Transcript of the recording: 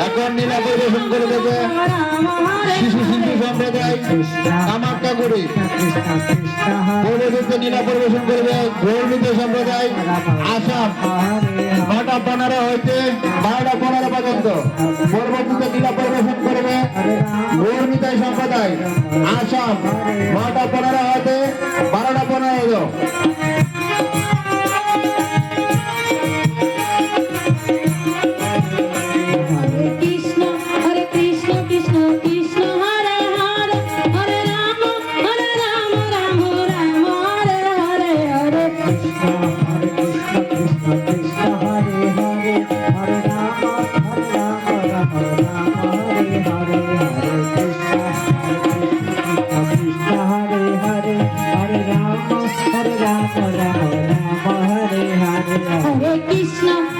এখন নীলা পরিবেশন করে দেবে শিশু শিল্পী সম্প্রদায় কামাখ্যা করে পরবর্তীতে নীলা পরিবেশন করবে গৌরমিত সম্প্রদায় আসাম 9টা 15 হইতে 12টা 15 পর্যন্ত। পরবর্তীতে নীলা পরিবেশন করবে গৌরমিতাই সম্প্রদায় আসাম 9টা 15 হইতে 12টা 15। Hare Krishna